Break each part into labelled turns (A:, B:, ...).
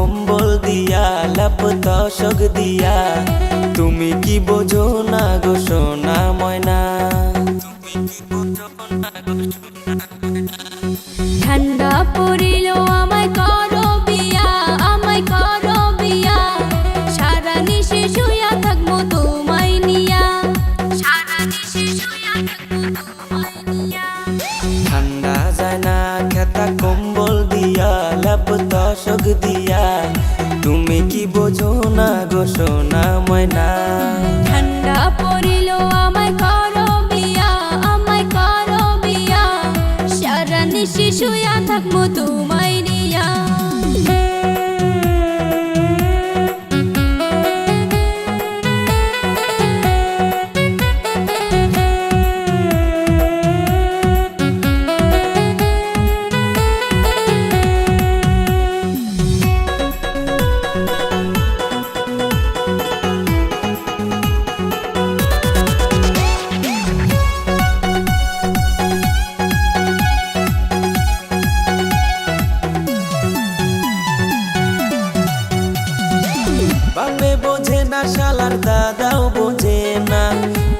A: কম্বল দিয়া লাপ তশক দিয়া তুমি কি বোঝো না গো সোনা ময়না
B: ঠান্ডা পড়িল আমায় করো বিয়া সারা নিশে শুয়া থাকবো তোমায় নিয়া
A: ঠান্ডা যায় না খেতা কম্বল দিয়া লাপ তশক দিয়া তুমি কি বোঝো না গো সোনা ময়না
B: ঠান্ডা পড়িল আমায় করো বিয়া সারা নিশে শুয়া থাকবো তোমায় নিয়া
A: বাপে বোঝে না শালার দাদাও বোঝে না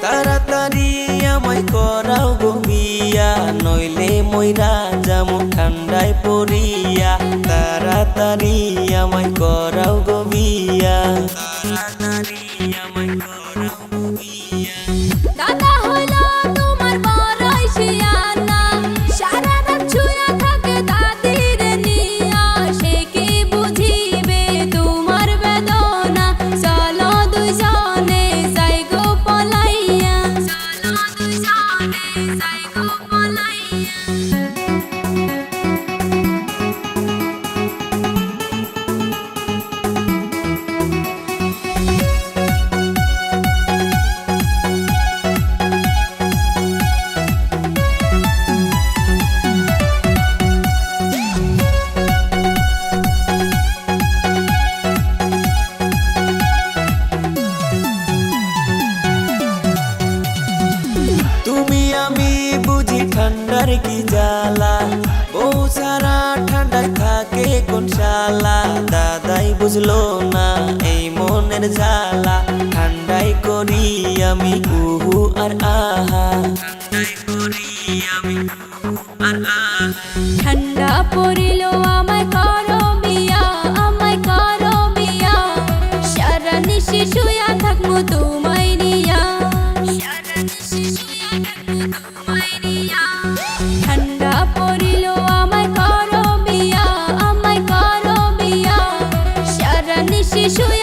A: তাড়াতাড়ি আমায় করাও গো বিয়া নইলে মইরা যামু ঠান্ডায় পড়িয়া তাড়াতাড়ি আমায় করাও গো বিয়া
B: দাদা হইলো তোমার বড়ই শিয়ানা সারা রাত শুয়া থাকে দাদির নিয়া সে কি বুঝিবে তোমার বেদনা চলো দুজনে যাই গো পলাইয়া
A: তুমি আমি বুঝি ঠান্ডার কি জ্বালা বউ সারা ঠান্ডায় থাকে কোন শালা দাদাই বুঝলো না এই মনের জ্বালা ঠান্ডায় করি আমি উহু আর আহা
B: ঠান্ডা পড়িল আমায় করো বিয়া সারা নিশে শুয়া থাকবো তোমায় নিয়া ঠান্ডা পড়িল আমায় করো বিয়া সারা নিশে শুয়া